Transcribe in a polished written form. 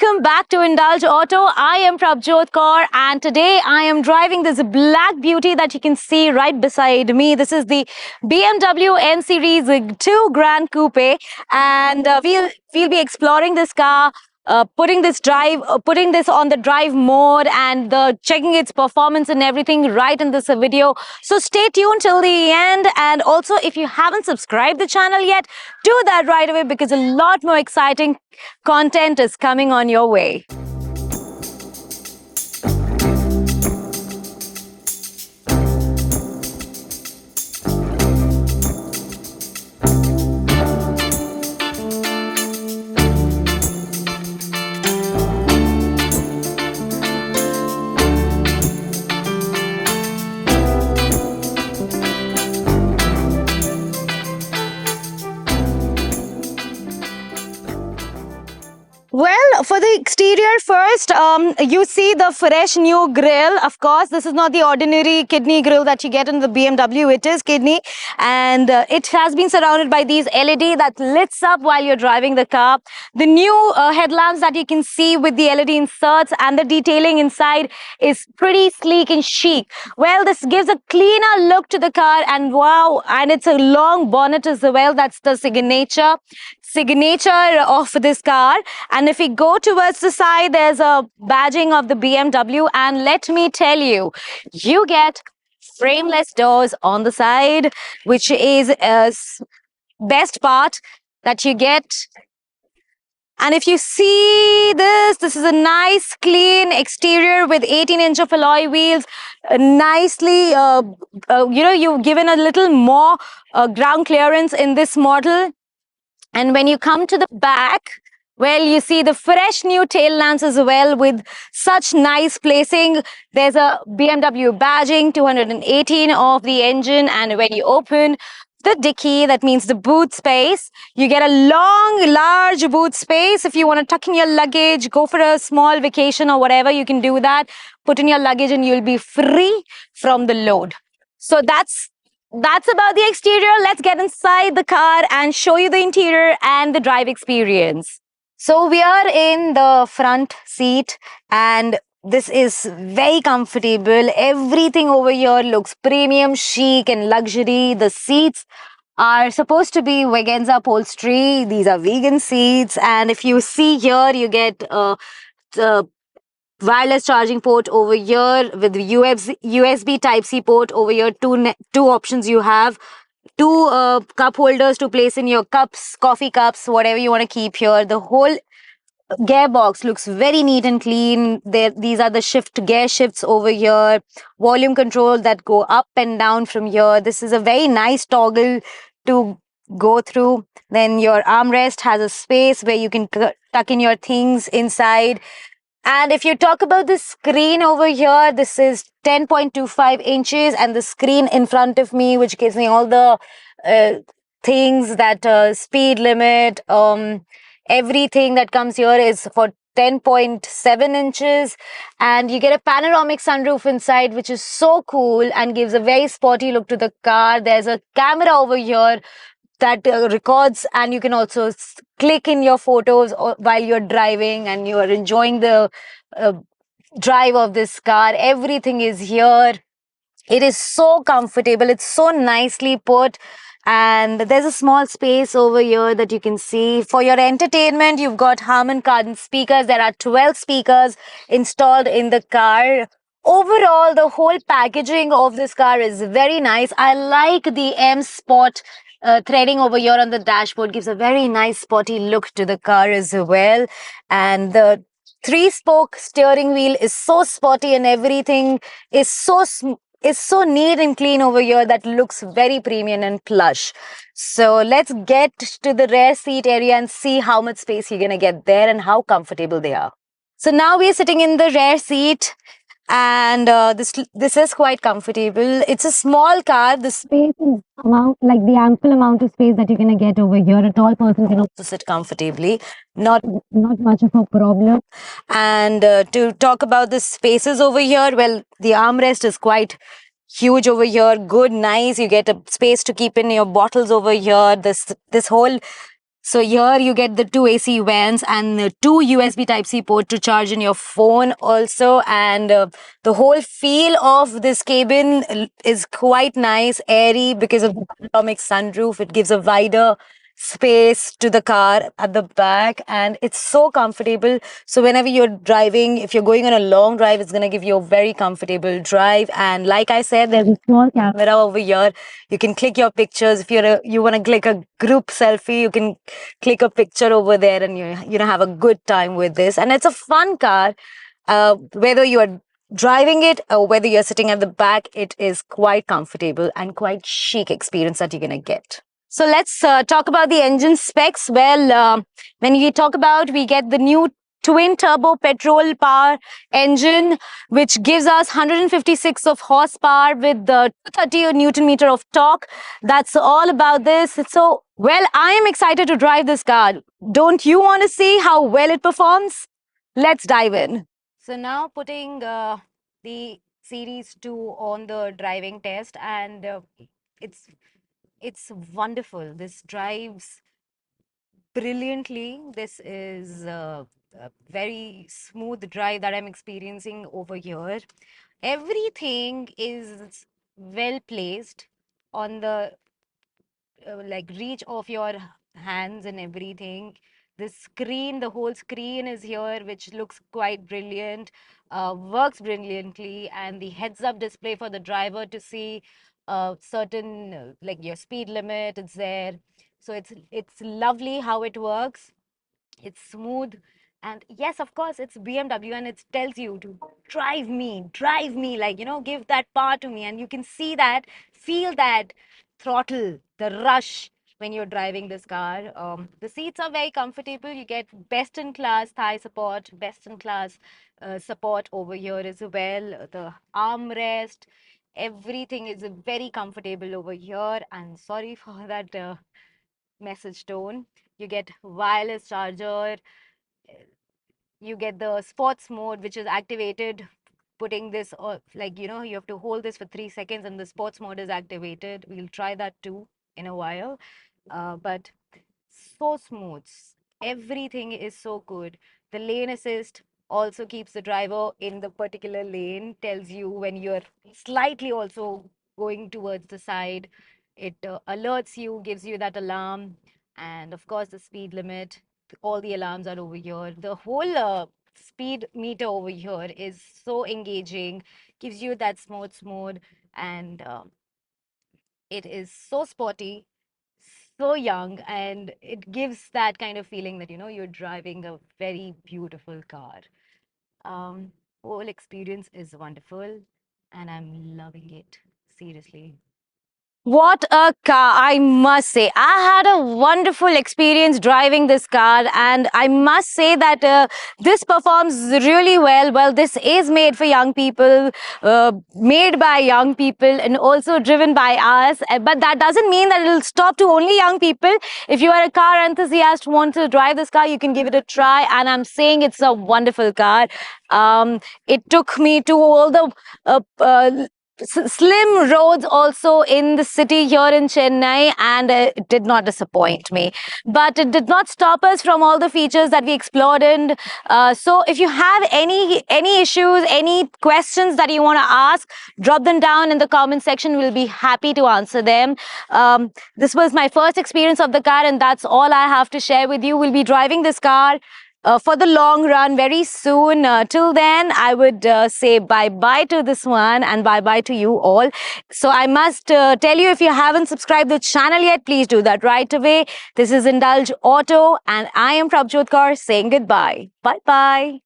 Welcome back to Indulge Auto. I am Prabjot Kaur and today I am driving this black beauty that you can see right beside me. This is the BMW N Series 2 Grand Coupe and we'll be exploring this car, putting this on the drive mode and checking its performance and everything right in this video. So stay tuned till the end, and also if you haven't subscribed the channel yet, do that right away because a lot more exciting content is coming on your way. Well, for the exterior first, you see the fresh new grille. Of course, this is not the ordinary kidney grille that you get in the BMW. It is kidney, and it has been surrounded by these LED that lights up while you're driving the car. The new headlamps that you can see with the LED inserts and the detailing inside is pretty sleek and chic. Well, this gives a cleaner look to the car, and wow, and it's a long bonnet as well. That's the signature of this car. And if we go towards the side, there's a badging of the BMW, and let me tell you, you get frameless doors on the side, which is a best part that you get. And if you see this is a nice clean exterior with 18-inch of alloy wheels, nicely you've given a little more ground clearance in this model. And when you come to the back, well, you see the fresh new tail lamps as well with such nice placing. There's a BMW badging, 218 of the engine. And when you open the dicky, that means the boot space, you get a large boot space. If you want to tuck in your luggage, go for a small vacation or whatever, you can do that. Put in your luggage and you'll be free from the load. So that's about the exterior. Let's get inside the car and show you the interior and the drive experience. So we are in the front seat and this is very comfortable. Everything over here looks premium, chic and luxury. The seats are supposed to be Veganza upholstery. These are vegan seats, and if you see here, you get the wireless charging port over here with the USB Type-C port over here. Two options you have. Two cup holders to place in your cups, coffee cups, whatever you want to keep here. The whole gearbox looks very neat and clean. These are the gear shifts over here. Volume control that go up and down from here. This is a very nice toggle to go through. Then your armrest has a space where you can tuck in your things inside. And if you talk about the screen over here, this is 10.25 inches, and the screen in front of me, which gives me all the things that speed limit, everything that comes here is for 10.7 inches, and you get a panoramic sunroof inside, which is so cool and gives a very sporty look to the car. There's a camera over here that records, and you can also click in your photos while you're driving and you are enjoying the drive of this car. Everything is here. It is so comfortable. It's so nicely put. And there's a small space over here that you can see. For your entertainment, you've got Harman Kardon speakers. There are 12 speakers installed in the car. Overall, the whole packaging of this car is very nice. I like the M Sport threading over here on the dashboard. Gives a very nice sporty look to the car as well. And the 3-spoke steering wheel is so sporty, and everything is so neat and clean over here that looks very premium and plush. So let's get to the rear seat area and see how much space you're gonna get there and how comfortable they are. So now we're sitting in the rear seat, and this is quite comfortable. It's a small car. The space is the ample amount of space that you're gonna get over here. A tall person can also sit comfortably. Not much of a problem. And to talk about the spaces over here, well, the armrest is quite huge over here. Good, nice. You get a space to keep in your bottles over here. This whole So here you get the two AC vents and the two USB Type-C port to charge in your phone also. And the whole feel of this cabin is quite nice, airy because of the panoramic sunroof. It gives a wider space to the car at the back, and it's so comfortable. So whenever you're driving, if you're going on a long drive, it's going to give you a very comfortable drive. And like I said, there's a small camera over here. You can click your pictures. If you want to click a group selfie, you can click a picture over there, and you know, have a good time with this. And it's a fun car, whether you are driving it or whether you're sitting at the back. It is quite comfortable and quite chic experience that you're gonna get. So let's talk about the engine specs. Well, when we talk about, we get the new twin turbo petrol power engine, which gives us 156 of horsepower with the 230 Newton meter of torque. That's all about this. So, well, I am excited to drive this car. Don't you want to see how well it performs? Let's dive in. So now putting the Series 2 on the driving test, and it's it's wonderful. This drives brilliantly. This is a very smooth drive that I'm experiencing over here. Everything is well placed on the like reach of your hands and everything. The screen, the whole screen is here, which looks quite brilliant, works brilliantly, and the heads-up display for the driver to see certain like your speed limit, it's there. So it's lovely how it works. It's smooth. And yes, of course, it's BMW, and it tells you to drive me, like, you know, give that power to me. And you can see that, feel that throttle, the rush when you're driving this car. The seats are very comfortable. You get best in class thigh support, best in class support over here as well. The armrest, everything is very comfortable over here. And sorry for that message tone. You get wireless charger, you get the sports mode, which is activated, putting this like, you know, you have to hold this for 3 seconds and the sports mode is activated. We'll try that too in a while. But so smooth, everything is so good. The lane assist also keeps the driver in the particular lane, tells you when you're slightly also going towards the side. It alerts you, gives you that alarm. And of course the speed limit, all the alarms are over here. The whole speed meter over here is so engaging, gives you that sports mode. And it is so sporty, so young, and it gives that kind of feeling that, you know, you're driving a very beautiful car. Whole experience is wonderful, and I'm loving it, seriously. What a car, I must say. I had a wonderful experience driving this car, and I must say that this performs really well. Well, this is made for young people, made by young people, and also driven by us. But that doesn't mean that it'll stop to only young people. If you are a car enthusiast, want to drive this car, you can give it a try. And I'm saying it's a wonderful car. It took me to all the slim roads also in the city here in Chennai, and it did not disappoint me. But it did not stop us from all the features that we explored. And so if you have any issues, any questions that you want to ask, drop them down in the comment section. We'll be happy to answer them. This was my first experience of the car, and that's all I have to share with you. We'll be driving this car for the long run very soon. Till then, I would say bye-bye to this one and bye-bye to you all. So I must tell you, if you haven't subscribed the channel yet, please do that right away. This is Indulge Auto, and I am Prabjot Kaur saying goodbye. Bye-bye.